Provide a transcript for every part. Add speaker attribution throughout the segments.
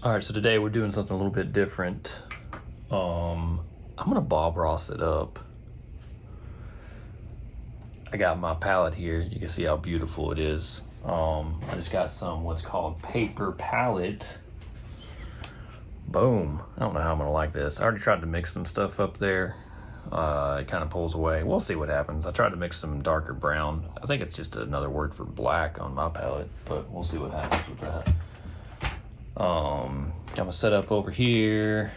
Speaker 1: All right, so today we're doing something a little bit different. I'm gonna Bob Ross it up. I got my palette here. You can see how beautiful it is. I just got some what's called paper palette. Boom. I don't know how I'm gonna like this. I already tried to mix some stuff up there. It kind of pulls away. We'll see what happens. I tried to mix some darker brown. I think it's just another word for black on my palette, but we'll see what happens with that. Got my setup over here.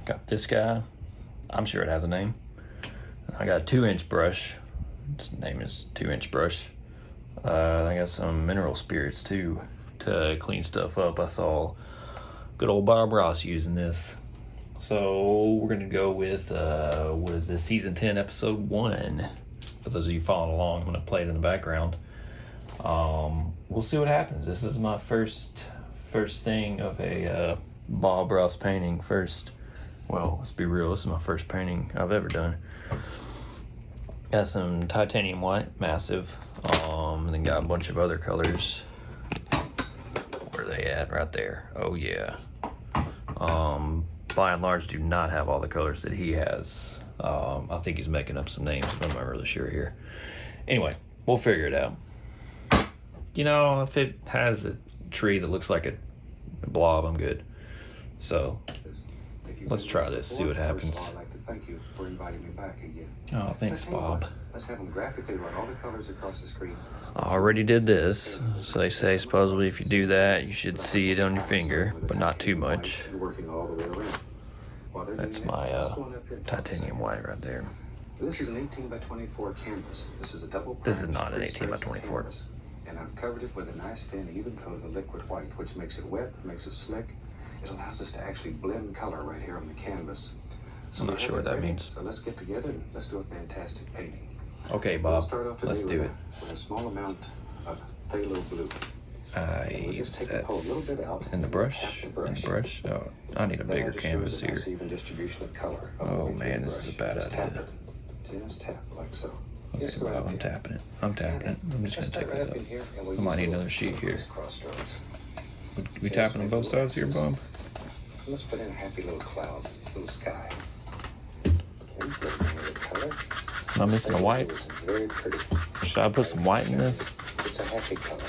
Speaker 1: Got this guy. I'm sure it has a name. I got a 2-inch brush. Its name is 2-inch brush. I got some mineral spirits too to clean stuff up. I saw good old Bob Ross using this. So we're gonna go with what is this, season 10, episode 1. For those of you following along, I'm gonna play it in the background. We'll see what happens. This is my first thing of a Bob Ross painting. Well, let's be real, this is my first painting I've ever done. Got some titanium white, massive, and then got a bunch of other colors. Where are they at? Right there. Oh yeah. By and large, do not have all the colors that he has. I think he's making up some names, but I'm not really sure here. Anyway, we'll figure it out. You know, if it has a tree that looks like a blob, I'm good. So let's try this, see what happens.
Speaker 2: I'd like to thank you for inviting me back again.
Speaker 1: Oh, thanks, Bob.
Speaker 2: Let's have them graphically run all the colors across the screen.
Speaker 1: I already did this. So they say supposedly if you do that, you should see it on your finger, but not too much.
Speaker 2: Working all the way around.
Speaker 1: That's my titanium white right there.
Speaker 2: This is an 18 by 24 canvas. This is a double.
Speaker 1: This is not an 18 by 24.
Speaker 2: Canvas. And I've covered it with a nice thin even coat of the liquid white, which makes it wet, makes it slick. It allows us to actually blend color right here on the canvas. So
Speaker 1: I'm not sure what that means.
Speaker 2: So let's get together and let's do a fantastic painting.
Speaker 1: Okay, Bob, let's do it.
Speaker 2: With a small amount of phthalo blue.
Speaker 1: We'll
Speaker 2: just take a little bit out.
Speaker 1: In the brush? In the brush? Oh, I need a bigger canvas here.
Speaker 2: Even distribution of color.
Speaker 1: Oh man, this is a bad idea.
Speaker 2: Just tap like so.
Speaker 1: Okay, Bob, I'm tapping it. I'm just gonna take it up. I might need another sheet here. We tapping on both sides here, Bob?
Speaker 2: Let's put in a happy little cloud, little sky.
Speaker 1: Am I missing a white?
Speaker 2: Very pretty.
Speaker 1: Should I put some white in this?
Speaker 2: It's a happy color.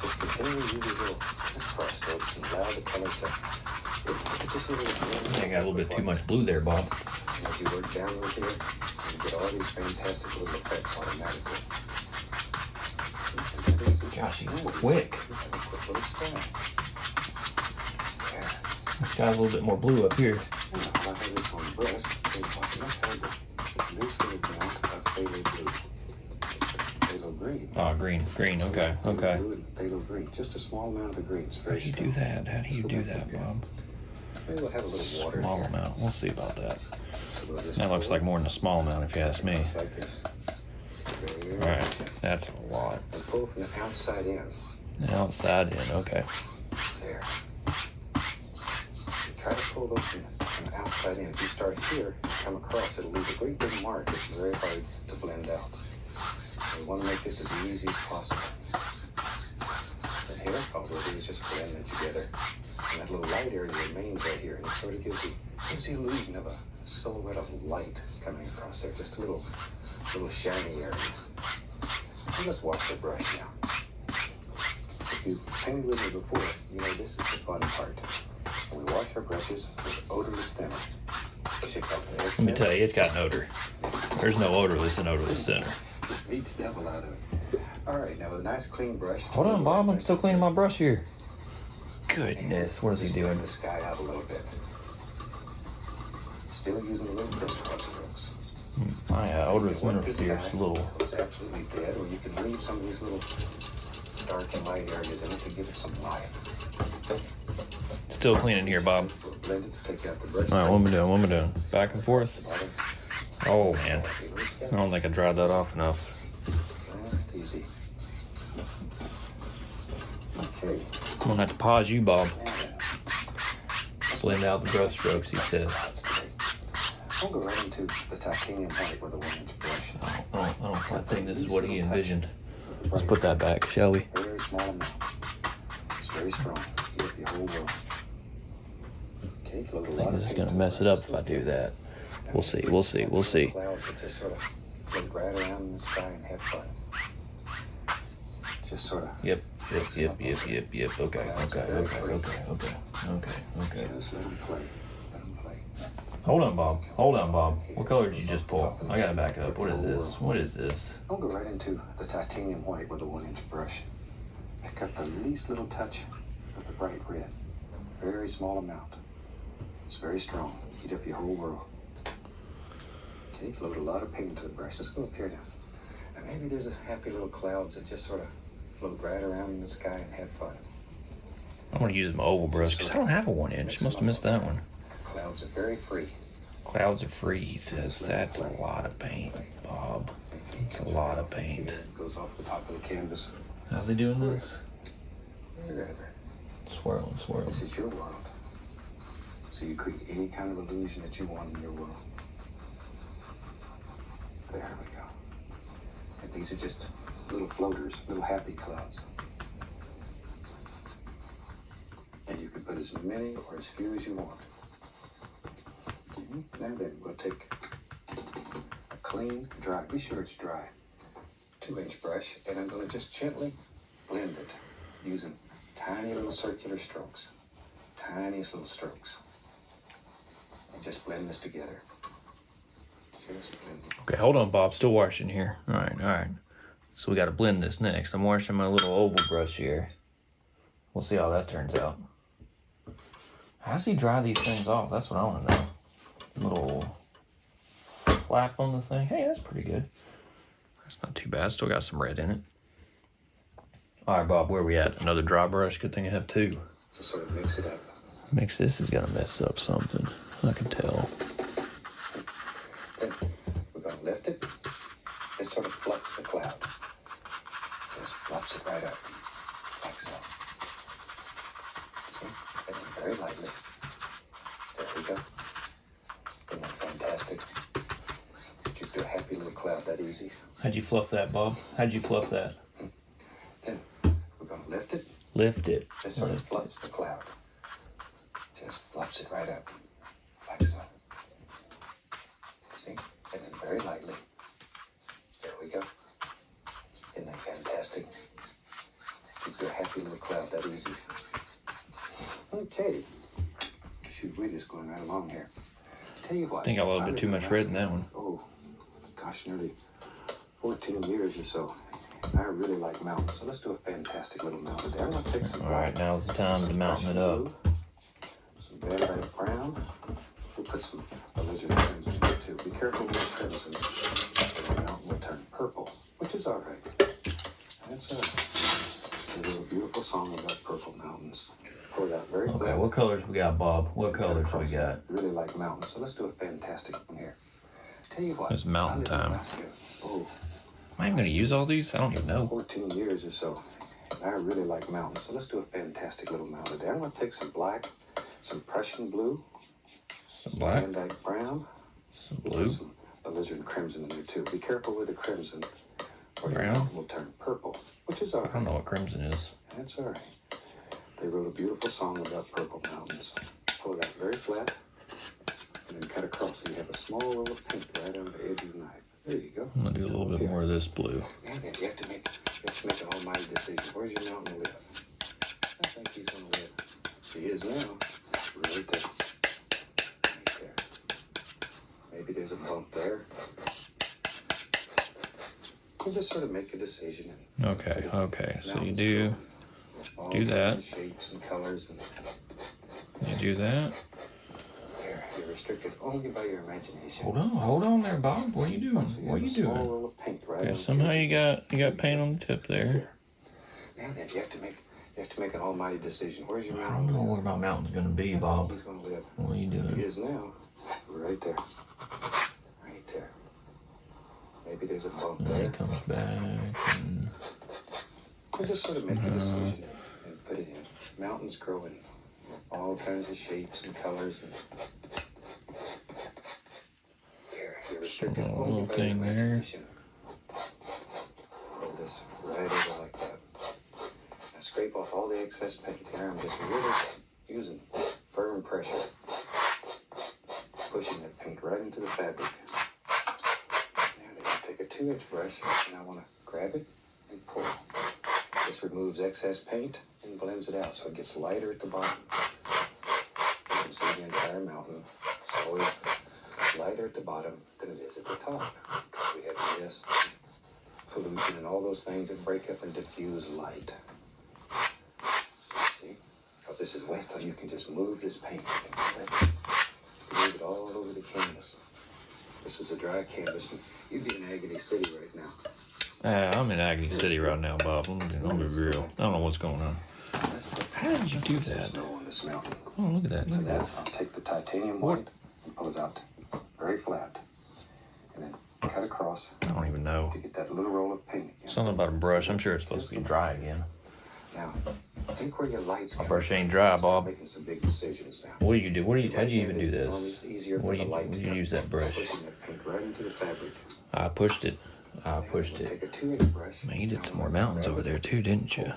Speaker 2: Just continue to use these little cross strokes and allow the color to.
Speaker 1: I got a little bit too much blue there, Bob.
Speaker 2: As you work downward here, you get all these fantastic little effects automatically.
Speaker 1: Gosh, he's quick. This guy's a little bit more blue up here. Oh, green, okay.
Speaker 2: Phthalo green, just a small amount of the greens.
Speaker 1: How do you do that? How do you do that, Bob?
Speaker 2: Maybe we'll have a little water.
Speaker 1: Small amount. We'll see about that. That looks like more than a small amount, if you ask me. All right, that's a lot.
Speaker 2: Pull from the outside in.
Speaker 1: The outside in, okay.
Speaker 2: There. Try to pull those from the outside in. If you start here, come across, it'll leave a great big mark. It's very hard to blend out. We want to make this as easy as possible. And here, all we'll do is just blend them together. And that little light area remains right here, and it sort of gives the illusion of a silhouette of light coming across there. Just a little shiny area. And let's wash the brush now. If you've painted with me before, you know this is the fun part. We wash our brushes with odorless thinner.
Speaker 1: Let me tell you, it's got an odor. There's no odorless and odorless thinner.
Speaker 2: Just beats the devil out of it. All right, now with a nice clean brush.
Speaker 1: Hold on, Bob. I'm still cleaning my brush here. Goodness, what is he doing?
Speaker 2: The sky out a little bit. Still using a little crisscross strokes.
Speaker 1: My odorless mineral spirits a little.
Speaker 2: It's absolutely dead, or you can leave some of these little dark and light areas in it to give it some life.
Speaker 1: Still cleaning here, Bob.
Speaker 2: Blend it to take out the brush.
Speaker 1: All right, what am I doing? Back and forth? Oh, man. I don't think I dried that off enough.
Speaker 2: Easy. Okay.
Speaker 1: I'm going to have to pause you, Bob. Blend out the brush strokes, he says.
Speaker 2: I'll go right into the titanium white with a 1-inch brush.
Speaker 1: I don't quite think this is what he envisioned. Let's put that back, shall we?
Speaker 2: Very small amount. very strong. Heat up your whole world. Okay,
Speaker 1: I think this is gonna mess it up if I do that. We'll see, we'll see, we'll see.
Speaker 2: Clouds that just sort of float right around in the sky and have fun. Just sort of.
Speaker 1: Yep. Okay. Okay.
Speaker 2: Just let them play. Let them play.
Speaker 1: Hold on, Bob. What color did you just pull? I gotta back it up. What is this?
Speaker 2: I'll go right into the titanium white with a 1-inch brush. Pick up the least little touch of the bright red. Very small amount. It's very strong. Heat up your whole world. Okay, load a lot of paint into the brush. Let's go up here now. And maybe there's a happy little clouds that just sort of float right around in the sky and have fun.
Speaker 1: I'm gonna use my oval brush because I don't have a 1-inch. Must have missed that one.
Speaker 2: Clouds are very free.
Speaker 1: Clouds are free, he says. That's a lot of paint, Bob. It's a lot of paint.
Speaker 2: It goes off the top of the canvas.
Speaker 1: How's he doing this?
Speaker 2: There.
Speaker 1: Swirling.
Speaker 2: This is your world. So you create any kind of illusion that you want in your world. There we go. And these are just little floaters, little happy clouds. And you can put as many or as few as you want. Now then, we'll take a clean, dry, be sure it's dry, 2-inch brush, and I'm going to just gently blend it using tiny little circular strokes. Tiniest little strokes. And just blend this together. Just blend it.
Speaker 1: Okay, hold on, Bob. Still washing here. All right. So we got to blend this next. I'm washing my little oval brush here. We'll see how that turns out. How does he dry these things off? That's what I want to know. Little flap on the thing. Hey, that's pretty good. That's not too bad. Still got some red in it. All right, Bob, where are we at? Another dry brush. Good thing I have two.
Speaker 2: Just sort of mix it up.
Speaker 1: This is going to mess up something. I can tell.
Speaker 2: Then we're going to lift it and sort of flex the cloud. Just fluffs it right up, like so. See? And then very lightly. There we go. Isn't that fantastic? Just do a happy little cloud that easy.
Speaker 1: How'd you fluff that, Bob? How'd you fluff that?
Speaker 2: Then we're going to lift it.
Speaker 1: Lift it.
Speaker 2: Just sort of fluffs the cloud. Just fluffs it right up, like so. See? And then very lightly. There we go. Isn't that fantastic? Keep your happy little cloud that easy. Okay. Shoot, we're just going right along here. Tell you what.
Speaker 1: I think I got a little bit too much red in that one.
Speaker 2: Oh, gosh, nearly 14 years or so. I really like mountains, so let's do a fantastic little mountain there. I'm gonna pick some.
Speaker 1: All right, now's the time to mountain it up.
Speaker 2: Some very light brown. We'll put some alizarin crimson in there too. Be careful with the crimson, or the mountain will turn purple, which is all right. That's a little beautiful song about purple mountains. Pour that very
Speaker 1: Okay,
Speaker 2: flat.
Speaker 1: what colors we got, Bob? What colors we got?
Speaker 2: Really like mountains, so let's do a fantastic one here. Tell you what.
Speaker 1: It's mountain time.
Speaker 2: Oh.
Speaker 1: Am I even going to use all these? I don't even know.
Speaker 2: 14 years or so. I really like mountains, so let's do a fantastic little mountain there. I'm going to take some black, some Prussian blue,
Speaker 1: Some black,
Speaker 2: Van Dyke brown,
Speaker 1: some
Speaker 2: put
Speaker 1: blue,
Speaker 2: some alizarin crimson in there too. Be careful with the crimson, or your
Speaker 1: Brown?
Speaker 2: mountain will turn purple, which is all
Speaker 1: I
Speaker 2: right.
Speaker 1: don't know what crimson is.
Speaker 2: That's all right. They wrote a beautiful song about purple mountains. Pull it out very flat, and then cut across, so you have a small roll of paint right on the edge of the knife. There you go.
Speaker 1: I'm going to do a little bit more of this blue.
Speaker 2: Now then, you have to make an almighty decision. Where's your mountain live? I think he's going to live. He is now. Right there. Right there. Maybe there's a bump there. You just sort of make a decision.
Speaker 1: Okay. So you do
Speaker 2: All
Speaker 1: do that.
Speaker 2: kinds of shapes and colors. And
Speaker 1: You do that.
Speaker 2: there, you're restricted only by your imagination.
Speaker 1: Hold on there, Bob. What are you doing?
Speaker 2: So
Speaker 1: What are you
Speaker 2: have a small
Speaker 1: doing?
Speaker 2: roll of paint right
Speaker 1: Okay,
Speaker 2: on the
Speaker 1: somehow
Speaker 2: edge.
Speaker 1: you got paint on the tip there.
Speaker 2: Now then, you have to make an almighty decision. Where's your
Speaker 1: I
Speaker 2: mountain
Speaker 1: don't know
Speaker 2: live?
Speaker 1: where my mountain's going to be, Bob.
Speaker 2: He's going to live.
Speaker 1: What are you
Speaker 2: He
Speaker 1: doing?
Speaker 2: is now. Right there. Right there. Maybe there's a bump
Speaker 1: And then
Speaker 2: there.
Speaker 1: it comes back. And
Speaker 2: You just sort of make a decision and put it in. Mountains grow in all kinds of shapes and colors. And here, you're restricted
Speaker 1: Small
Speaker 2: only
Speaker 1: little
Speaker 2: by your
Speaker 1: thing there.
Speaker 2: imagination. Roll this right over like that. Now scrape off all the excess excess paint. Here I'm just really using firm pressure, pushing that paint right into the fabric. Now I'm going to take a 2-inch brush and I want to grab it and pull. This removes excess paint and blends it out so it gets lighter at the bottom. You can see the entire mountain. It's always lighter at the bottom than it is at the top because we have mist, pollution, and all those things that break up and diffuse light. See? Because this is wet, so you can just move this paint. Move it all over the canvas. This was a dry canvas. You'd be in Agony City right now.
Speaker 1: I'm in Agony City right now, Bob. I'm gonna be real. I don't know what's going on. How did you do that?
Speaker 2: Snow on this mountain.
Speaker 1: Oh, look at that. Look at this.
Speaker 2: I'll take the titanium white and pull it out very flat. And then cut across
Speaker 1: I don't even know.
Speaker 2: to get that little roll of paint again.
Speaker 1: Something about a brush. I'm sure it's supposed to be dry again.
Speaker 2: Now, think where your lights
Speaker 1: My
Speaker 2: come
Speaker 1: brush
Speaker 2: from.
Speaker 1: ain't dry,
Speaker 2: Start
Speaker 1: Bob.
Speaker 2: making some big decisions now.
Speaker 1: What do you do? How'd you even do this?
Speaker 2: It's easier
Speaker 1: What
Speaker 2: for
Speaker 1: do
Speaker 2: the light
Speaker 1: you
Speaker 2: to come.
Speaker 1: use that brush?
Speaker 2: Pushing that paint right into the fabric.
Speaker 1: I pushed it. I pushed it.
Speaker 2: Take a 2-inch brush.
Speaker 1: Man, you did some more mountains over there too, didn't you?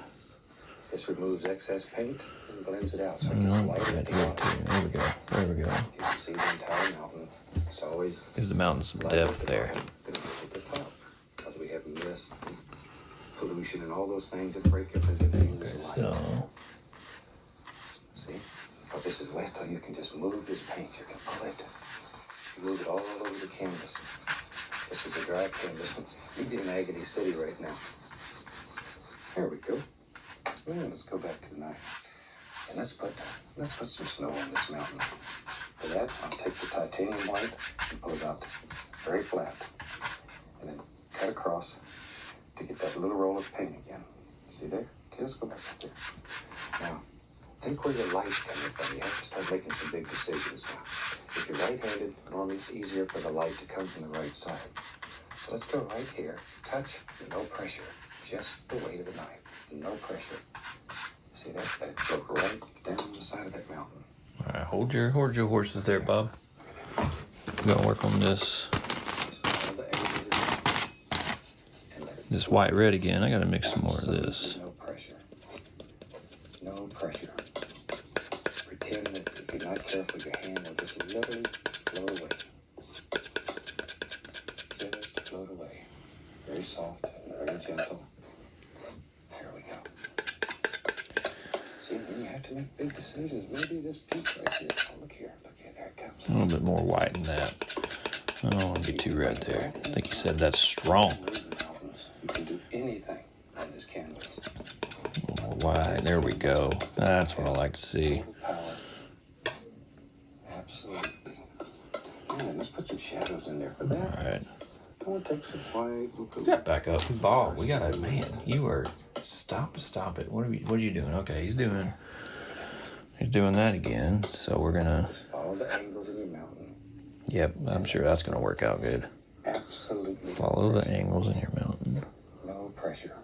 Speaker 2: This removes excess paint and blends it out so it
Speaker 1: No,
Speaker 2: gets
Speaker 1: I'm
Speaker 2: lighter
Speaker 1: good.
Speaker 2: at the
Speaker 1: Here
Speaker 2: bottom.
Speaker 1: too. There we go. There we go.
Speaker 2: You can see the entire mountain. It's always
Speaker 1: Gives the mountain some
Speaker 2: lighter at
Speaker 1: depth
Speaker 2: the
Speaker 1: there.
Speaker 2: bottom than it is at the top. Because we have mist, pollution, and all those things that break up and diffuse light.
Speaker 1: So,
Speaker 2: See? Because this is wet, so you can just move this paint. You can pull it. You move it all over the canvas. This is a dry canvas. You'd be in Agony City right now. There we go. Well, let's go back to the knife. And let's put some snow on this mountain. For that, I'll take the titanium white and pull it out very flat. And then cut across to get that little roll of paint again. See there? Okay, let's go back up there. Now, think where your light's coming from. You have to start making some big decisions now. If you're right-handed, normally it's easier for the light to come from the right side. So let's go right here. Touch, no pressure. Just the weight of the knife. No pressure. See that? Let it go right down the side of that mountain.
Speaker 1: all right, hold your horses there, Bob. We're gonna work on this.
Speaker 2: Just follow the edges again. And let it
Speaker 1: This white red again. I gotta mix some more of this.
Speaker 2: No pressure. No pressure. Pretend that if you're not careful, your hand will just literally float away. Just float away. Very soft and very gentle. There we go. See, then you have to make big decisions. Maybe this peak right here. Oh, look here. Look here. There it comes.
Speaker 1: A little bit more white than that. I don't want to be too red there. I think he said that's strong.
Speaker 2: Move the mountains. You can do anything on this canvas.
Speaker 1: A little more white. There we go. That's what I like to see.
Speaker 2: Total power. Absolutely. Yeah, let's put some shadows in there for
Speaker 1: All
Speaker 2: that.
Speaker 1: right.
Speaker 2: I want to take some white. We'll put
Speaker 1: We got back up, Bob. We gotta, man. You are stop it. What are you doing? Okay, he's doing that again. So we're gonna.
Speaker 2: Just follow the angles in your mountain.
Speaker 1: Yep, I'm sure that's gonna work out good.
Speaker 2: Absolutely.
Speaker 1: Follow the angles in your mountain.
Speaker 2: No pressure.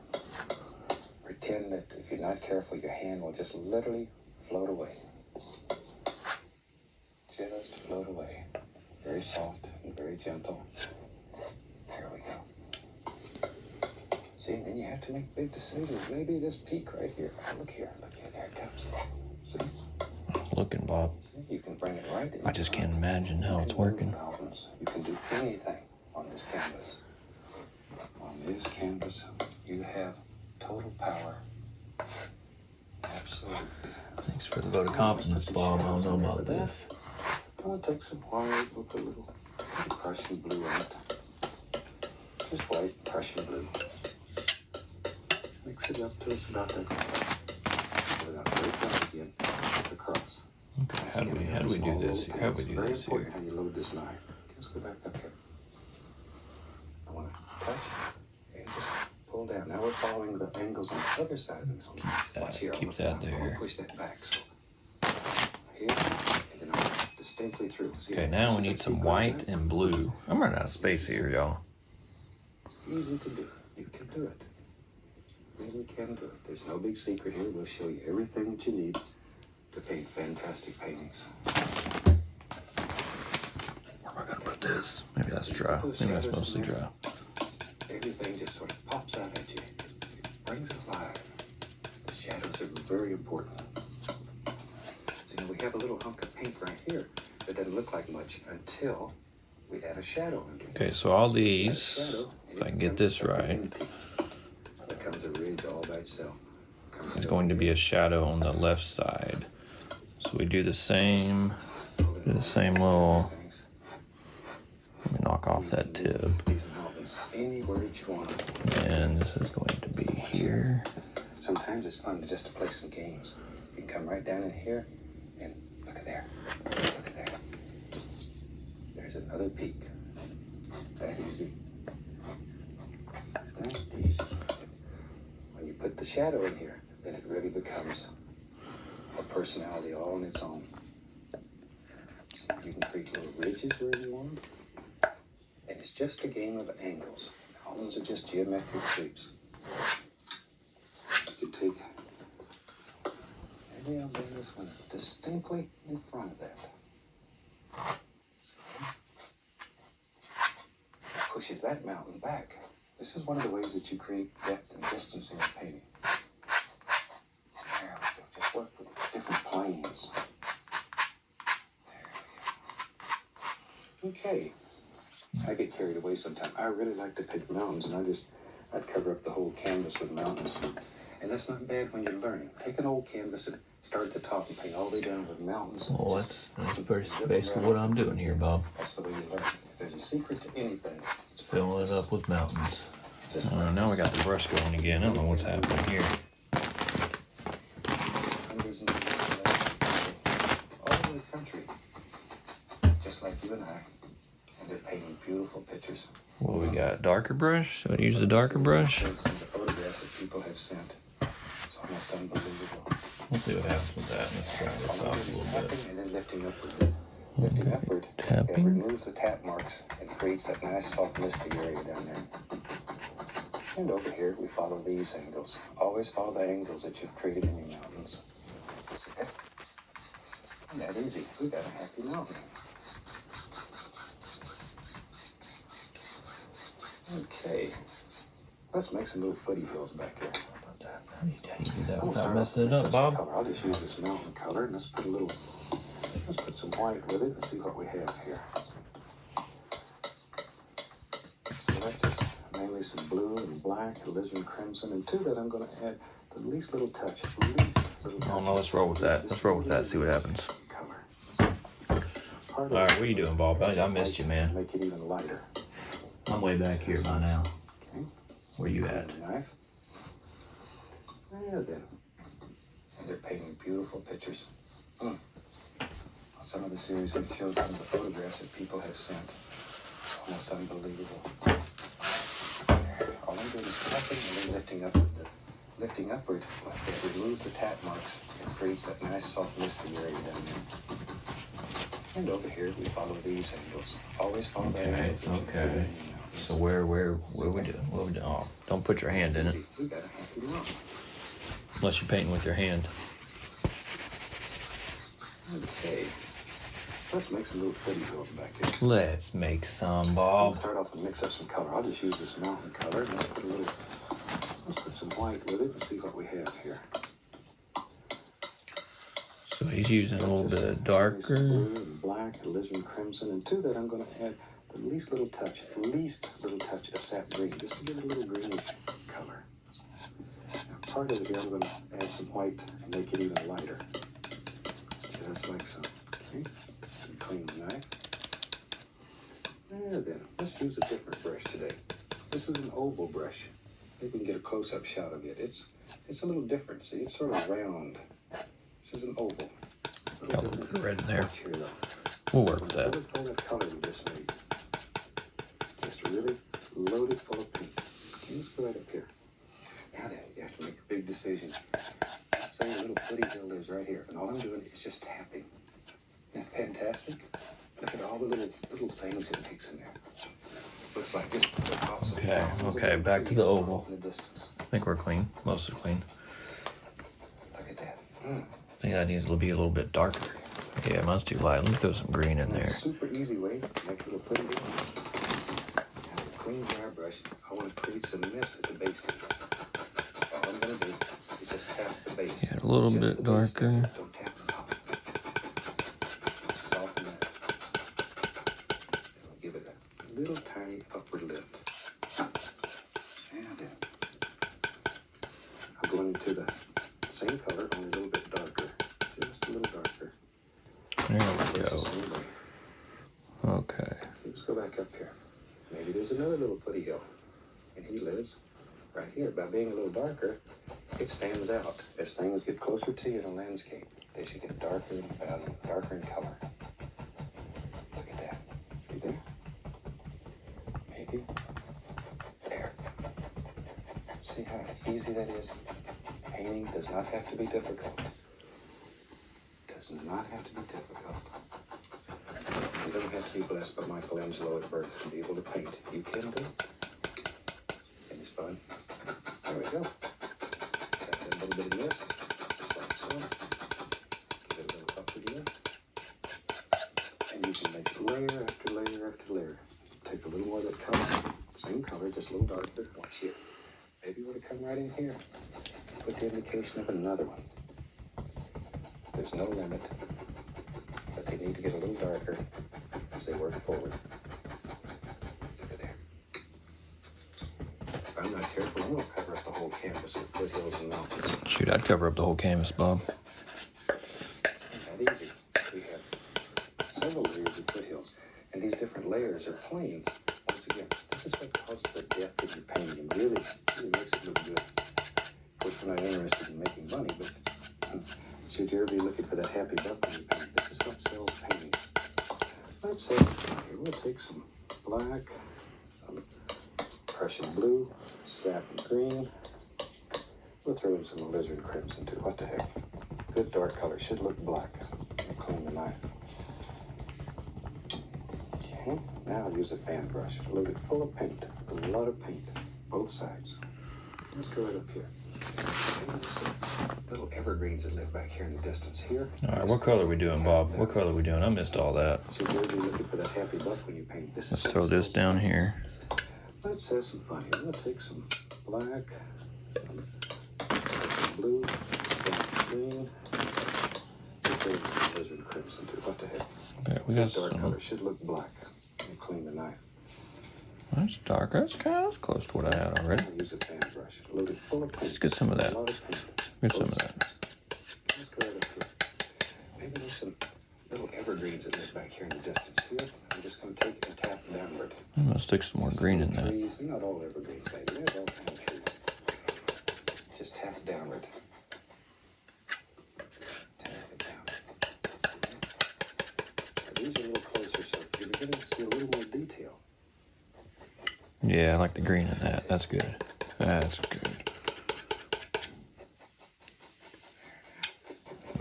Speaker 2: Pretend that if you're not careful, your hand will just literally float away. Just float away. Very soft and very gentle. There we go. See, then you have to make big decisions. Maybe this peak right here. Oh, look here. Look here. There it comes. See?
Speaker 1: Looking, Bob.
Speaker 2: See? You can bring it right in.
Speaker 1: I just can't imagine how it's working.
Speaker 2: Mountains. You can do anything on this canvas. On this canvas, you have total power. Absolutely.
Speaker 1: Thanks for the vote of confidence, Bob. I don't know about this.
Speaker 2: I'm gonna take some white, we'll put a little Prussian blue on it. Just white Prussian blue. Mix it up to it's about that color. Put it out very flat again, across.
Speaker 1: Okay, how do we do this here? How do we do
Speaker 2: Very
Speaker 1: this here?
Speaker 2: important how you load this knife. Let's go back up here. I want to touch and just pull down. Now we're following the angles on the other side of the mountain. Watch here.
Speaker 1: Keep
Speaker 2: I'm
Speaker 1: that
Speaker 2: gonna
Speaker 1: there.
Speaker 2: push that back. So here, and then I'll distinctly through. See,
Speaker 1: Okay, now we
Speaker 2: this is
Speaker 1: need
Speaker 2: a
Speaker 1: some
Speaker 2: peak
Speaker 1: white
Speaker 2: right there.
Speaker 1: and blue. I'm running out of space here, y'all.
Speaker 2: It's easy to do. You can do it. You really can do it. There's no big secret here. We'll show you everything that you need to paint fantastic paintings.
Speaker 1: Where am I gonna put this? Maybe that's dry. Maybe that's mostly dry.
Speaker 2: Everything just sort of pops out at you. It brings it alive. The Shadows are very important. See, we have a little hunk of paint right here that doesn't look like much until we add a shadow under it.
Speaker 1: Okay, so all these, if I can get this right,
Speaker 2: becomes a ridge all by itself.
Speaker 1: there's going to be a shadow on the left side. So we do the same little, let me knock off that tip. And this is going to be here.
Speaker 2: Sometimes it's fun just to play some games. You can come right down in here and look at there. Look at there. There's another peak. That easy. That easy. When you put the shadow in here, then it really becomes a personality all on its own. You can create little ridges where you want them. And it's just a game of angles. All those are just geometric shapes. You take, maybe I'll bring this one distinctly in front of that. See? Pushes that mountain back. This is one of the ways that you create depth and distance in your painting. There we go. Just work with different planes. There we go. Okay. I get carried away sometimes. I really like to paint mountains, and I'd cover up the whole canvas with mountains. And that's not bad when you're learning. Take an old canvas and start at the top and paint all the way down with mountains.
Speaker 1: Well, that's basically what I'm doing here, Bob.
Speaker 2: That's the way you learn. If there's a secret to anything, it's
Speaker 1: Filling it up with mountains. Now we got the brush going again. I don't know what's happening here.
Speaker 2: Hundreds and hundreds of people all over the country, just like you and I. They're painting beautiful pictures.
Speaker 1: What we got? Darker brush? So I use the darker brush.
Speaker 2: Some of the photographs that people have sent. It's almost unbelievable.
Speaker 1: We'll see what happens with that. Let's try this off a little bit.
Speaker 2: And then lifting upward. Lifting upward.
Speaker 1: Tapping.
Speaker 2: That removes the tap marks and creates that nice soft misty area down there. And over here we follow these angles. Always follow the angles that you've created in your mountains. See that? Isn't that easy? We got a happy mountain. Okay, let's make some little footy hills back here.
Speaker 1: How about that? How do you do that without messing it up, Bob?
Speaker 2: I'll just use this mountain color and let's put some white with it and see what we have here. So that's just mainly some blue and black, alizarin crimson, and to that I'm going to add the least little touch,
Speaker 1: Oh no, let's roll with that. Let's roll with that, see what happens.
Speaker 2: Color.
Speaker 1: Alright, what are you doing, Bob? I missed you, man.
Speaker 2: Make it even lighter.
Speaker 1: I'm way back here by now.
Speaker 2: Okay.
Speaker 1: Where you at?
Speaker 2: Knife. Yeah, then. And they're painting beautiful pictures. Some of the series have showed some of the photographs that people have sent. It's almost unbelievable. All I'm doing is tapping and then lifting upward. Lifting upward, it removes the tap marks and creates that nice soft misty area down there. And over here we follow these angles. Always follow the angles.
Speaker 1: Okay. So where we doing? What we doing? Oh, don't put your hand in it.
Speaker 2: We got a happy mountain.
Speaker 1: Unless you're painting with your hand.
Speaker 2: Okay. Let's make some little footy hills back here.
Speaker 1: Let's make some,
Speaker 2: I'll
Speaker 1: Bob.
Speaker 2: start off and mix up some color. I'll just use this mountain color and let's put some white with it and see what we have here.
Speaker 1: So he's using a little bit of darker.
Speaker 2: Blue and black, alizarin crimson, and to that I'm going to add the least little touch of sap green, just to give it a little greenish color. Now, part of it here I'm going to add some white and make it even lighter, just like so. Okay, clean the knife. There then, let's use a different brush today. This is an oval brush. Maybe we can get a close-up shot of it. It's a little different. See, it's sort of round. This is an oval.
Speaker 1: Got a little bit of red in there.
Speaker 2: Here, though.
Speaker 1: We'll work with that.
Speaker 2: Full of color we just made. Just really loaded full of pink. Okay, let's go right up here. Now then, you have to make a big decision. Let's say a little footy hill is right here, and all I'm doing is just tapping. Isn't that fantastic? Look at all the little things it makes in there. Looks like just the tops of the mountains.
Speaker 1: Okay, back to the oval.
Speaker 2: In the distance.
Speaker 1: I think we're clean. Mostly clean.
Speaker 2: Look at that.
Speaker 1: I think that needs to be a little bit darker. Okay, mine's too light. Let me throw some green in there.
Speaker 2: Super easy way to make a little footy hill. Now, with a clean dry brush, I want to create some mist at the base. All I'm going to do is Just tap the base.
Speaker 1: Yeah, a little
Speaker 2: Just
Speaker 1: bit
Speaker 2: the base
Speaker 1: darker.
Speaker 2: there. Don't tap the top. Soften that. Give it a little tiny upward lift. And then I'm going into the same color, only a little bit darker. Just a little darker.
Speaker 1: There we
Speaker 2: Just the
Speaker 1: go.
Speaker 2: same way.
Speaker 1: Okay.
Speaker 2: Let's go back up here. Maybe there's another little footy hill. And he lives right here. By being a little darker, it stands out. As things get closer to you in a landscape, they should get darker in value, darker in color. Look at that. See there? Maybe. There. See how easy that is? Painting does not have to be difficult. Does not have to be difficult. You don't have to be blessed by Michelangelo at birth to be able to paint. You can do it. And it's fun. There we go. Got that little bit of mist, just like so. Give it a little upward lift. And you can make layer after layer after layer. Take a little more of that color. Same color, just a little darker. Watch here. Maybe we're to come right in here. Put the indication of another one. There's no limit. But they need to get a little darker as they work forward. Look at there. If I'm not careful, I'm going to cover up the whole canvas with foothills and mountains.
Speaker 1: Shoot, I'd cover up the whole canvas, Bob.
Speaker 2: Not easy. We have several layers of foothills, and these different layers are planes. Once again, this is what causes the depth of your painting. Really makes it look good. Of course, we're not interested in making money, but should you ever be looking for that happy buck when you paint, this is what sells paintings. Let's say here, we'll take some black, some Prussian blue, satin green. We'll throw in some alizarin crimson too. What the heck? Good dark color. Should look black. I'll clean the knife. Okay, now I'll use a fan brush. Load it full of paint. A lot of paint. Both sides. Let's go right up here. And some little evergreens that live back here in the distance. Here.
Speaker 1: All right, what color are we doing, Bob? What color are we doing? I missed all that.
Speaker 2: Should you ever be looking for that happy buck when you paint? This
Speaker 1: Let's
Speaker 2: is
Speaker 1: throw this down here.
Speaker 2: Let's have some fun here. We'll take some black, some blue, some green. We'll throw in some alizarin crimson too. What the heck?
Speaker 1: Okay, we got
Speaker 2: Dark
Speaker 1: some.
Speaker 2: color should look black. Let me clean the knife.
Speaker 1: That's dark. That's close to what I had already.
Speaker 2: I'll use a fan brush. Load it full of paint.
Speaker 1: Let's get some of that.
Speaker 2: A lot of paint.
Speaker 1: Get some of that.
Speaker 2: Let's go right up here. Maybe there's some little evergreens that live back here in the distance. Here, I'm just going to take it and tap downward.
Speaker 1: I'm gonna stick some more green in that.
Speaker 2: Trees. They're not all evergreens, baby. There's all kind of trees. Just tap it downward. Tap it down. Now, these are a little closer, so you're beginning to see a little more detail.
Speaker 1: Yeah, I like the green in that. That's good. That's good.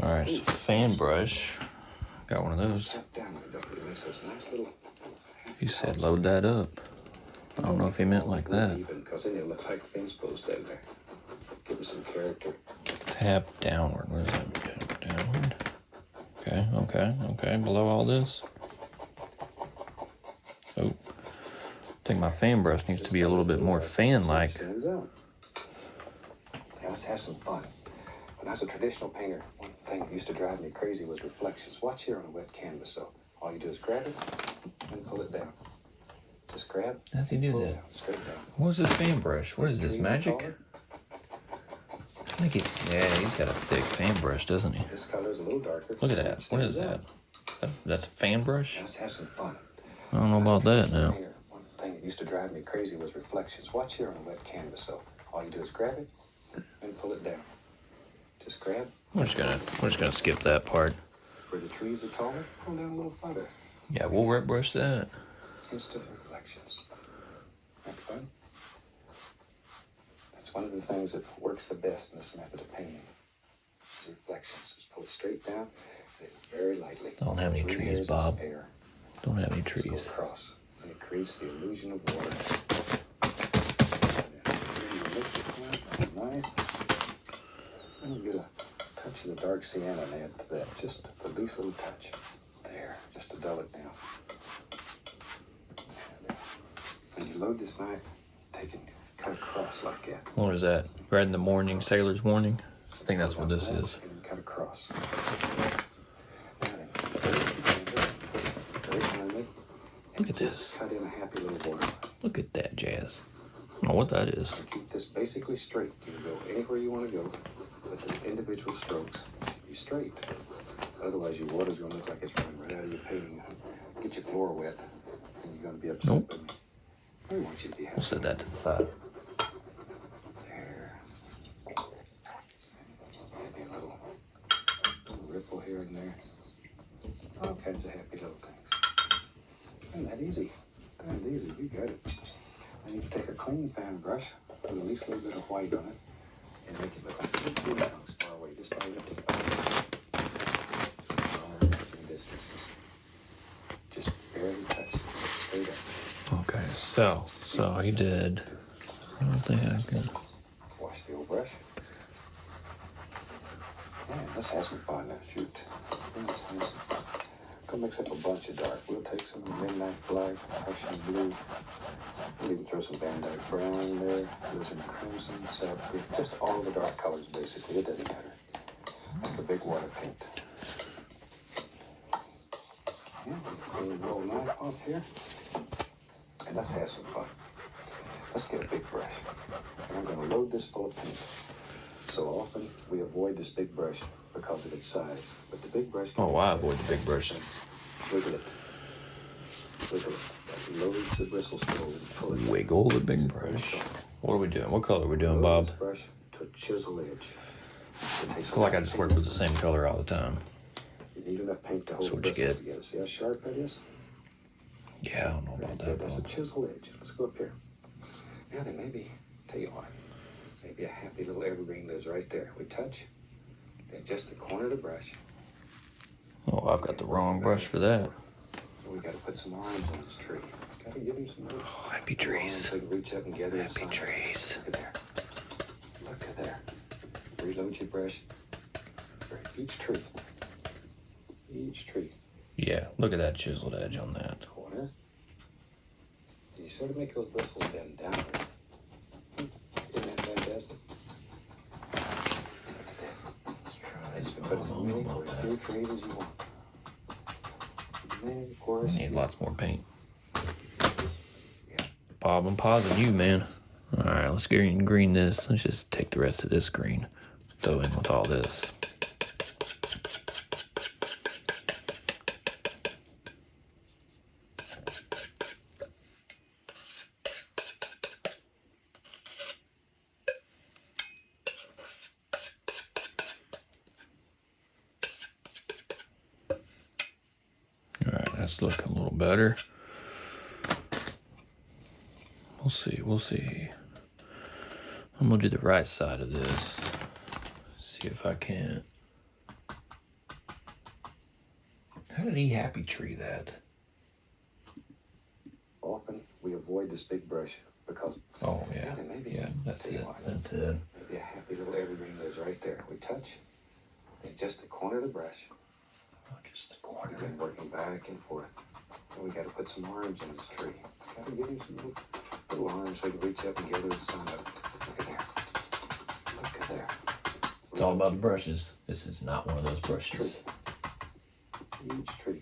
Speaker 1: All right, so fan brush. Got one of those.
Speaker 2: Tap downward. Don't you miss those nice little.
Speaker 1: He said load that up. I don't know if he meant like that.
Speaker 2: Because then it look like fence post down there. Give it some character.
Speaker 1: Tap downward. What does that mean? Tap downward. Okay. Below all this. Oh. I think my fan brush needs to be a little bit more fan-like.
Speaker 2: Stands out. Now let's have some fun. When I was a traditional painter, one thing that used to drive me crazy was reflections. Watch here on a wet canvas. So all you do is grab it and pull it down. Just grab.
Speaker 1: How's he do
Speaker 2: pull
Speaker 1: that?
Speaker 2: Down, straight down.
Speaker 1: What is this fan brush? What is this,
Speaker 2: Trees
Speaker 1: magic?
Speaker 2: taller.
Speaker 1: I think he's got a thick fan brush, doesn't he?
Speaker 2: This color is a little darker.
Speaker 1: Look at that. What is that? That's a fan brush?
Speaker 2: Now let's have some fun.
Speaker 1: I don't know about that now.
Speaker 2: Here, one thing that used to drive me crazy was reflections. Watch here on a wet canvas. So all you do is grab it and pull it down. Just grab.
Speaker 1: We're just gonna skip that part.
Speaker 2: Where the trees are taller, pull down a little further.
Speaker 1: Yeah, we'll wet brush that.
Speaker 2: Instant reflections. Have fun? That's one of the things that works the best in this method of painting. Is reflections. Just pull it straight down, and very lightly.
Speaker 1: Don't have any
Speaker 2: 3
Speaker 1: trees,
Speaker 2: layers of
Speaker 1: Bob.
Speaker 2: air.
Speaker 1: Don't have any
Speaker 2: Just go
Speaker 1: trees.
Speaker 2: across, and it creates the illusion of water. Knife. And we'll get a touch of the dark sienna and add to that. Just the least little touch. There, just to dull it down. When you load this knife, take it cut across like that.
Speaker 1: What is that? Red in the morning, sailor's warning. think that's what this is.
Speaker 2: And cut across.
Speaker 1: Look at this.
Speaker 2: Cut in a happy little border.
Speaker 1: Look at that jazz. I don't know what that is.
Speaker 2: Keep this basically straight. You can go anywhere you want to go, but the individual strokes should be straight. Otherwise, your water's going to look like it's running right out of your painting. Get your floor wet, and you're going to be upset with me. I want you to be happy.
Speaker 1: We'll set that to the side.
Speaker 2: There. Maybe a little ripple here and there. All kinds of happy little things. Isn't that easy? That easy. You got it. I need to take a clean fan brush, put at least a little bit of white on it, and make it look like the two tongues far away, just by lifting it up. Just barely touch it, straight up.
Speaker 1: Okay, so he did. I don't think I can.
Speaker 2: Wash the old brush. Man, let's have some fun now. Shoot. Let's have some fun. Go mix up a bunch of dark. We'll take some midnight black, Prussian blue. We'll even throw some Van Dyke brown in there. There's some crimson, sap green. Just all the dark colors, basically. It doesn't matter. Like a big water paint. Yeah, we'll roll a knife off here. And let's have some fun. Let's get a big brush. And I'm going to load this full of paint. So often we avoid this big brush because of its size. But the big brush...
Speaker 1: Oh, I avoid the big brush.
Speaker 2: Look at it. Look at it. That loads the bristle still and pull it.
Speaker 1: Wiggle the big brush. What are we doing? What color are we doing, Bob?
Speaker 2: Load this brush to a chisel edge.
Speaker 1: I feel like I just work with the same color all the time.
Speaker 2: You need enough paint to hold
Speaker 1: That's
Speaker 2: the
Speaker 1: what you
Speaker 2: bristles
Speaker 1: get.
Speaker 2: together. See how sharp that is?
Speaker 1: Yeah, I don't know about that,
Speaker 2: That's a
Speaker 1: Bob.
Speaker 2: chisel edge. Let's go up here. Now then, maybe, tell you what, maybe a happy little evergreen lives right there. We touch, then just the corner of the brush.
Speaker 1: Oh, I've got the wrong brush for that.
Speaker 2: We got to put some arms on this tree. Got to give him some little
Speaker 1: Oh, happy
Speaker 2: arms
Speaker 1: trees.
Speaker 2: so he can reach up and gather his
Speaker 1: Happy
Speaker 2: sun.
Speaker 1: trees.
Speaker 2: Look at there. Look at there. Reload your brush. Each tree. Each tree.
Speaker 1: Yeah, look at that chiseled edge on that.
Speaker 2: Corner. And you sort of make those bristles bend downward. Isn't that fantastic? You can put as many or as few trees as you want. Many, of course.
Speaker 1: Need lots more paint.
Speaker 2: Yeah.
Speaker 1: Bob, I'm pausing you, man. All right, let's green this. Let's just take the rest of this green. Throw in with all this. All right, that's looking a little better. We'll see. I'm gonna do the right side of this. See if I can. How did he happy tree that?
Speaker 2: Often we avoid this big brush because
Speaker 1: Oh yeah,
Speaker 2: maybe
Speaker 1: yeah, that's
Speaker 2: tell you
Speaker 1: it.
Speaker 2: what,
Speaker 1: That's it.
Speaker 2: maybe a happy little evergreen lives right there. We touch, then just the corner of the brush.
Speaker 1: Oh, just the corner.
Speaker 2: We've been working back and forth. And we got to put some arms in this tree. Got to give him some little arms so he can reach up and gather the sun up. Look at there. Look at there.
Speaker 1: It's all about the brushes. This is not one of those
Speaker 2: Tree.
Speaker 1: brushes.
Speaker 2: Each tree.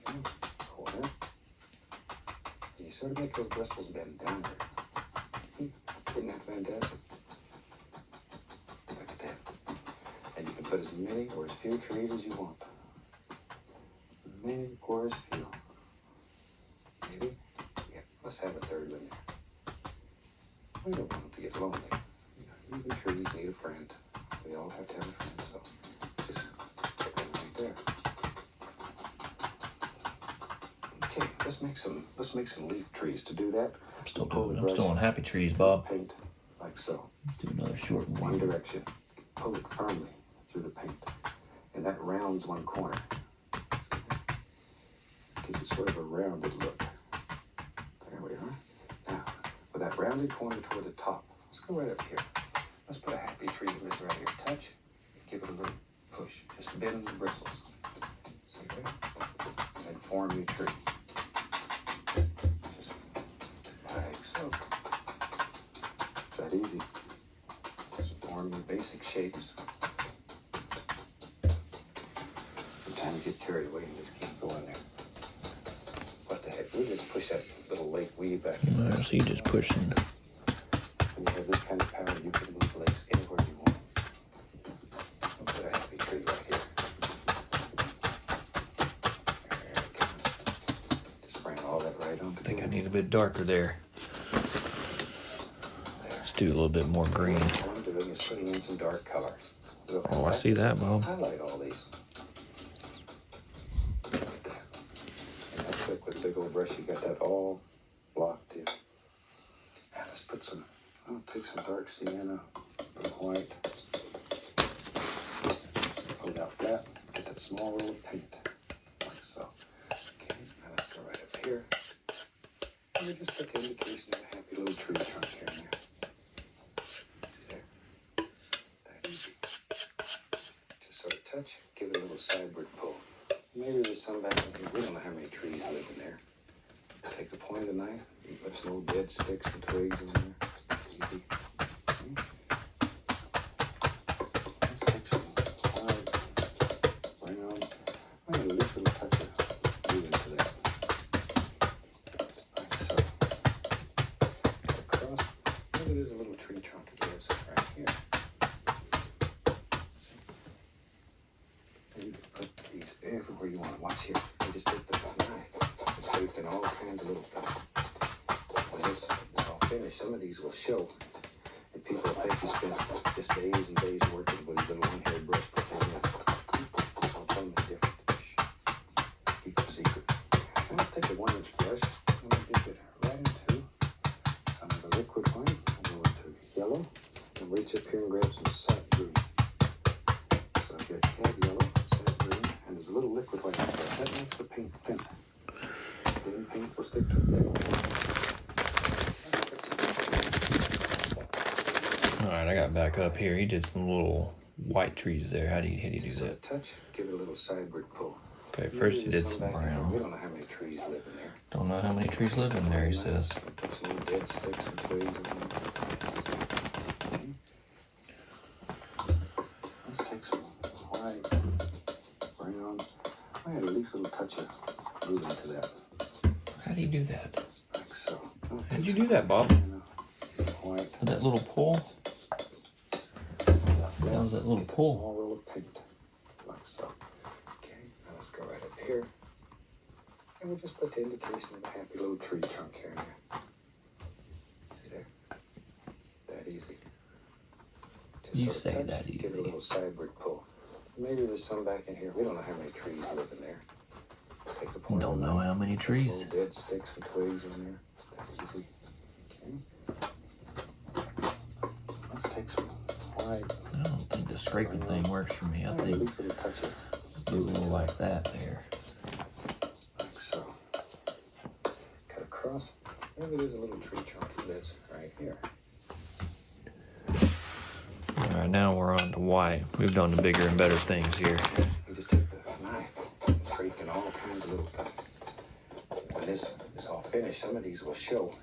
Speaker 2: There we go. Corner. And you sort of make those bristles bend downward. Isn't that fantastic? Look at that. And you can put as many or as few trees as you want. Many or as few. Maybe? Yeah, let's have a third one there. We don't want them to get lonely. You know, even trees need a friend. We all have to have a friend, so just put them right there. Okay, let's make some leaf trees. To do that,
Speaker 1: I'm still
Speaker 2: pull the
Speaker 1: I'm
Speaker 2: brush,
Speaker 1: still on happy trees, Bob.
Speaker 2: paint like so.
Speaker 1: Let's do another short
Speaker 2: One
Speaker 1: one.
Speaker 2: direction. Pull it firmly through the paint. And that rounds one corner. Gives you sort of a rounded look. There we are. Now, with that rounded corner toward the top, let's go right up here. Let's put a happy tree that lives right here. Touch, give it a little push. Just bend the bristles. See there? And then form your tree. Just like so. It's that easy. Just form your basic time you get carried away and just keep going there. What the heck? We just push that little lake weave back in.
Speaker 1: I see, just pushing.
Speaker 2: When you have this kind of power, you can move lakes anywhere you want. Look at a happy tree right here. There we go. Just bring all that right on.
Speaker 1: I think I need a bit darker there. Let's do a little bit more green.
Speaker 2: What I'm doing is putting in some dark color. We'll
Speaker 1: Oh, I see that, Bob.
Speaker 2: highlight all these. Like that. And that's quick with a big old brush, you got that all blocked in. Now let's put some, I'll take some dark sienna and white. Put it out flat, get that small roll of paint, like so. Okay, now let's go right up here. And we just put the indication of a happy little tree trunk here and there. That easy. Just sort of touch, give it a little sideward pull. Maybe there's some back in here. We don't know how many trees live in there. Take the point of the knife, you put some old dead sticks and twigs in there. Easy. Okay. Let's take some white, brown. I'm going to leave a little touch of blue into that. Like so. Cut across. Maybe there's a little tree trunk it gives right here. And you can put these everywhere you want to. Watch here. You just take the knife. It's baked in all kinds of little things. When this is all finished, some of these will show. And people think you spent just days and days working with these little one-haired brush put them in. I'll tell them it's different. Shh. Keep it secret. And let's take a 1-inch brush and we'll dip it right into some of the liquid white. We'll go into yellow and reach up here and grab some sap green. So I've got cad yellow, sap green, and there's a little liquid white in there. That makes the paint thinner. Then paint will stick to it.
Speaker 1: All right, I got back up here. He did some little white trees there. How do you do
Speaker 2: So
Speaker 1: that?
Speaker 2: touch, give it a little sideward pull.
Speaker 1: Okay, first he did some
Speaker 2: back in here. We
Speaker 1: brown.
Speaker 2: don't know how many trees live in there.
Speaker 1: Don't know how many trees live in there, he says.
Speaker 2: Put some little dead sticks and twigs in there. Okay. Let's take some white, brown. I had at least a little touch of blue into that.
Speaker 1: How do you do that?
Speaker 2: Like so.
Speaker 1: How'd you do that, Bob?
Speaker 2: White.
Speaker 1: With that little pull? That was that little pull.
Speaker 2: Small roll of paint, like so. Okay, now let's go right up here. And we'll just put the indication of a happy little tree trunk here and there. See there? That easy. Just
Speaker 1: You
Speaker 2: sort of
Speaker 1: say
Speaker 2: touch,
Speaker 1: that
Speaker 2: give it a
Speaker 1: easy.
Speaker 2: little sideward pull. Maybe there's some back in here. We don't know how many trees live in there. Take the point
Speaker 1: Don't
Speaker 2: of the
Speaker 1: know
Speaker 2: knife,
Speaker 1: how many
Speaker 2: put some
Speaker 1: trees.
Speaker 2: little dead sticks and twigs in there. That easy. Okay. Let's take some white.
Speaker 1: I don't think the scraping thing works for me. I
Speaker 2: At
Speaker 1: think
Speaker 2: least a little touch of
Speaker 1: do a little like that there.
Speaker 2: like so. Cut across. Maybe there's a little tree trunk that lives right here.
Speaker 1: All right, now we're on to white. Moved on to bigger and better things here.
Speaker 2: You just take the knife and scrape in all kinds of little things. When this is all finished, some of these will show.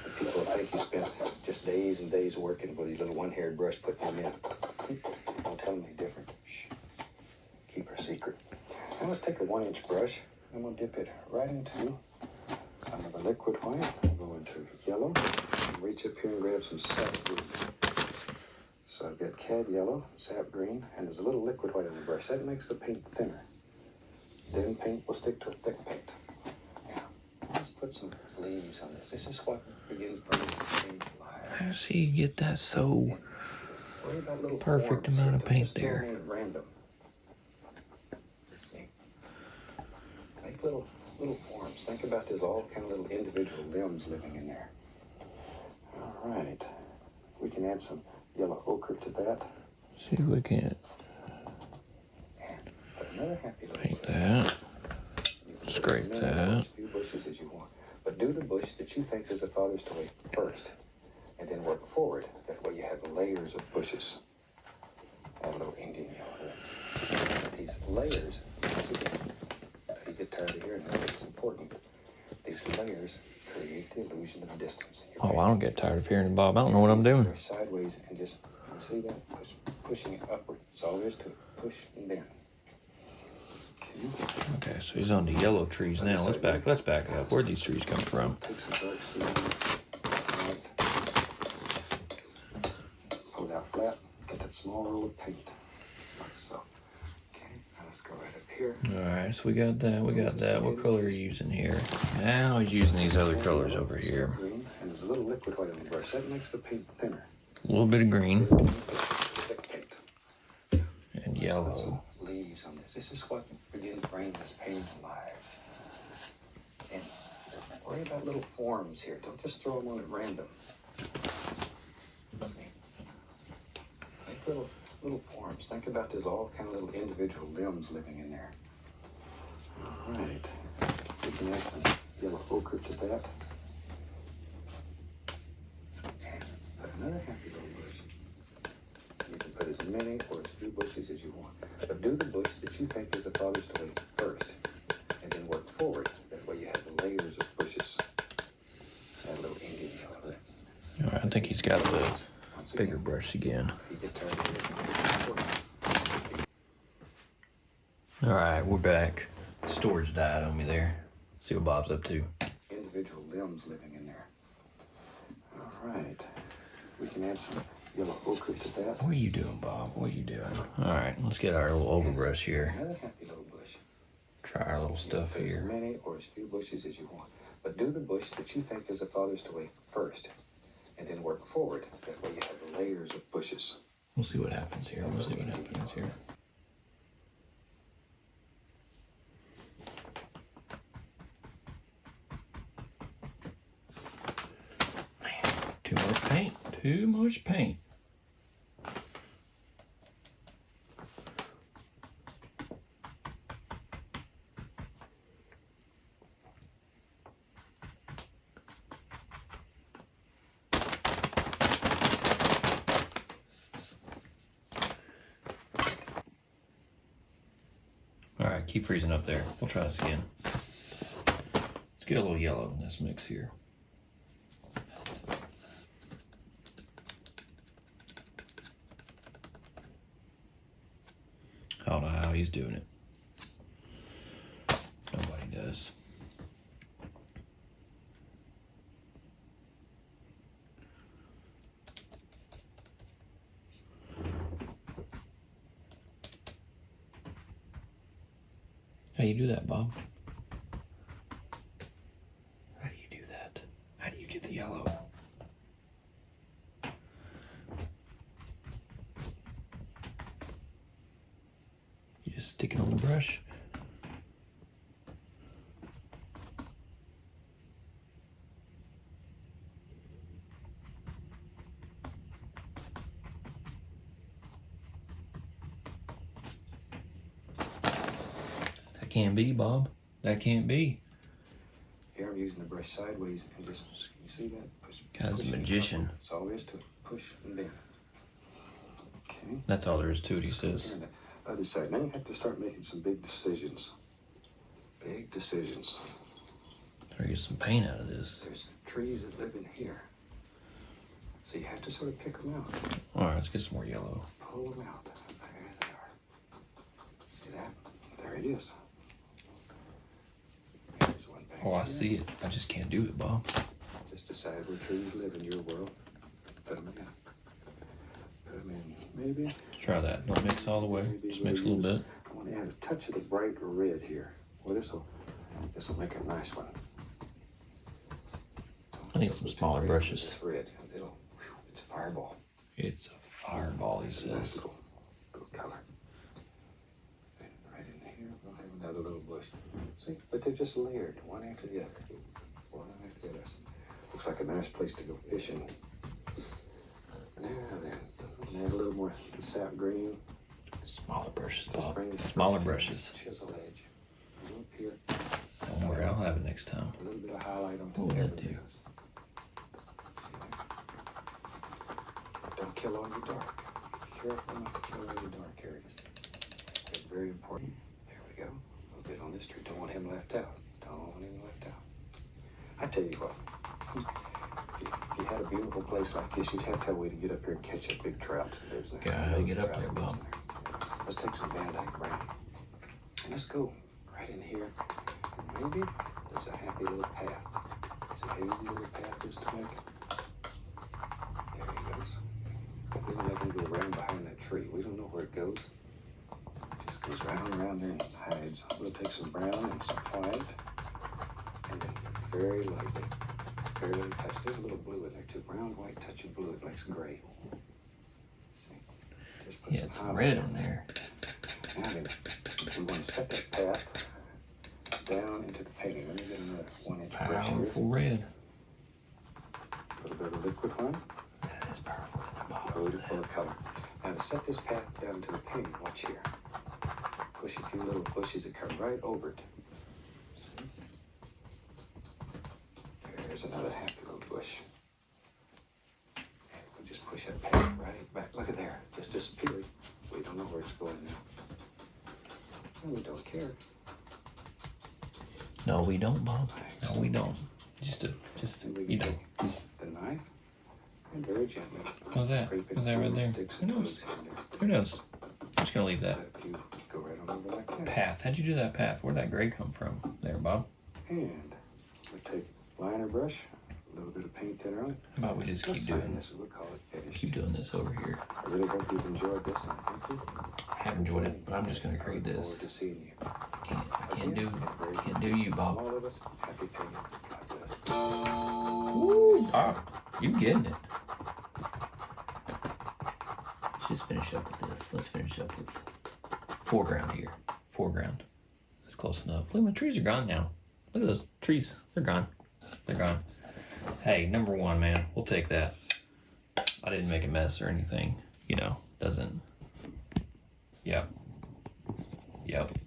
Speaker 2: And people will think you spent just days and days working with these little one-haired brush putting them in. Don't tell them any different. Shh. Keep her secret. Now let's take a 1-inch brush and we'll dip it right into some of the liquid white. We'll go into yellow and reach up here and grab some sap green. So I've got cad yellow, sap green, and there's a little liquid white on the brush. That makes the paint thinner. Then paint will stick to a thick paint. Now, let's put some leaves on this. This is what begins bringing the paint alive.
Speaker 1: How does he get that so
Speaker 2: Worry about little
Speaker 1: perfect
Speaker 2: forms.
Speaker 1: amount of
Speaker 2: Don't
Speaker 1: paint
Speaker 2: just throw
Speaker 1: there?
Speaker 2: them in at random. See? Make little forms. Think about there's all kind of little individual limbs living in there. All right. We can add some yellow ochre to that.
Speaker 1: See if we can't
Speaker 2: And put another happy little
Speaker 1: paint
Speaker 2: bush.
Speaker 1: that.
Speaker 2: You can
Speaker 1: Scrape
Speaker 2: put as many
Speaker 1: that.
Speaker 2: of those few bushes as you want. But do the bush that you think is the father's toy first. And then work forward. That way you have layers of bushes. Add a little Indian yellow there. These layers, once again, you get tired of hearing that, it's important. These layers create the illusion of distance. You're
Speaker 1: Oh, I don't get tired of hearing it, Bob. I don't know what I'm doing.
Speaker 2: Brush sideways and just, you see that? Pushing it upward. That's all there is to it. Push and bend. Okay.
Speaker 1: Okay, so he's on the yellow trees now. Let's back up. Where'd these trees come from?
Speaker 2: Take some dark seed. Right. Pull it out flat. Get that small roll of paint. Like so. Okay, now let's go right up here.
Speaker 1: Alright, so we got that. What color are you using here? Now he's using these other colors over here.
Speaker 2: Green, and there's a little liquid white on the brush. That makes the paint thinner.
Speaker 1: A little bit of green.
Speaker 2: Thick paint.
Speaker 1: And yellow.
Speaker 2: Leaves on this. This is what begins bringing this paint alive. And worry about little forms here. Don't just throw them on at random. See? Make little forms. Think about this all kind of little individual limbs living in there. All right. We can add some yellow ochre to that. And put another happy little bush. You can put as many or as few bushes as you want. But do the bush that you think is the farthest away first, and then work forward. That way you have the layers of bushes. Add a little Indian yellow there.
Speaker 1: All right, I think he's got the bigger brush again. All right, we're back. Storage died on me there. See what Bob's up to.
Speaker 2: Individual limbs living in there. All right, we can add some yellow ochre to that.
Speaker 1: What are you doing, Bob? What are you doing? All right, let's get our little overbrush here.
Speaker 2: Another happy little bush.
Speaker 1: Try our little stuff here.
Speaker 2: As many or as few bushes as you want. But do the bush that you think is the farthest away first, and then work forward. That way you have the layers of bushes.
Speaker 1: We'll see what happens here. We'll see what happens here. Man, too much paint. Too much paint. All right, keep freezing up there. We'll try this again. Let's get a little yellow in this mix here. I don't know how he's doing it. Nobody does. How do you do that, Bob? How do you do that? How do you get the yellow? You just stick it on the brush? That can't be, Bob. That can't be.
Speaker 2: Here I'm using the brush sideways and just, you see that? Push,
Speaker 1: Guy's a magician.
Speaker 2: That's all there is to it. Push and bend. Okay.
Speaker 1: That's all there is to it, he says.
Speaker 2: And the other side. Now you have to start making some big decisions. Big decisions.
Speaker 1: Try to get some paint out of this.
Speaker 2: There's trees that live in here. So you have to sort of pick them out.
Speaker 1: All right, let's get some more yellow.
Speaker 2: Pull them out. There they are. See that? There it is. Here's one back
Speaker 1: Oh, I
Speaker 2: here.
Speaker 1: see it. I just can't do it, Bob.
Speaker 2: Just decide where trees live in your world. Put them in. Put them in. Maybe.
Speaker 1: Let's try that. Don't mix all the way. Just mix a little bit.
Speaker 2: I want to add a touch of the bright red here. Well, this will make a nice one.
Speaker 1: I need some smaller brushes.
Speaker 2: It's red. It's a fireball.
Speaker 1: It's a fireball, he
Speaker 2: It's a nice
Speaker 1: says.
Speaker 2: little color. And right in here, we'll have another little bush. See, but they're just layered, one after the other. One after the other. Looks like a nice place to go fishing. Now then, add a little more sap green.
Speaker 1: Smaller brushes,
Speaker 2: Just
Speaker 1: Bob.
Speaker 2: bring this
Speaker 1: Smaller
Speaker 2: brush
Speaker 1: brushes.
Speaker 2: Chisel edge. A little here.
Speaker 1: Don't worry, I'll have it next time.
Speaker 2: A little bit of highlight on
Speaker 1: What
Speaker 2: top
Speaker 1: will
Speaker 2: of
Speaker 1: that do?
Speaker 2: Don't kill all your dark. Be careful not to kill all your dark areas. It's very important. There we go. A little bit on this tree. Don't want him left out. Don't want him left out. I tell you what. If you had a beautiful place like this, you'd have to have a way to get up here and catch a big trout. There's
Speaker 1: Gotta get up there, Bob.
Speaker 2: Let's take some Van Dyke brown. And let's go right in here. And maybe there's a happy little path. See how easy little path is to make? There he goes. We're gonna let him go around behind that tree. We don't know where it goes. It just goes right on around there and hides. We'll take some brown and some white. And then very lightly touch. There's a little blue in there too. Brown, white, touch of blue. It makes gray. See? Just put
Speaker 1: Yeah, it's red in there.
Speaker 2: Now then, we want to set that path down into the painting. Let me get another 1-inch brush here.
Speaker 1: Powerful red.
Speaker 2: Put a bit of liquid one.
Speaker 1: That is powerful.
Speaker 2: Loaded full of color. Now to set this path down to the painting, watch here. Push a few little bushes that come right over it. See? There's another happy little bush. And we just push that path right back. Look at there. Just disappeared. We don't know where it's going now. And we don't care.
Speaker 1: No, we don't, Bob. No, we don't. Just you know, just
Speaker 2: the knife. And very gently.
Speaker 1: What's that? What's that right there? Who knows? Who knows? I'm just gonna leave that.
Speaker 2: Go right on over like that.
Speaker 1: Path. How'd you do that path? Where'd that gray come from? There, Bob.
Speaker 2: And we take liner brush, a little bit of paint thinner on it.
Speaker 1: How about we just keep doing this?
Speaker 2: We'll call it finished.
Speaker 1: Keep doing this over here.
Speaker 2: I really hope you've enjoyed this, and thank you.
Speaker 1: I have enjoyed it, but I'm just gonna create
Speaker 2: I look
Speaker 1: this.
Speaker 2: forward to seeing you.
Speaker 1: I can't do you, Bob.
Speaker 2: All of us, happy painting. God bless.
Speaker 1: Woo, Bob, you getting it? Let's just finish up with this. Let's finish up with foreground here. Foreground. That's close enough. Look, my trees are gone now. Look at those trees. They're gone. They're gone. Hey, number one, man. We'll take that. I didn't make a mess or anything. You know, doesn't. Yep. Yep.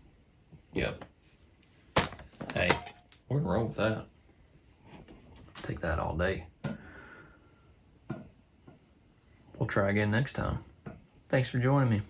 Speaker 1: Yep. Hey, we're gonna roll with that. Take that all day. We'll try again next time. Thanks for joining me.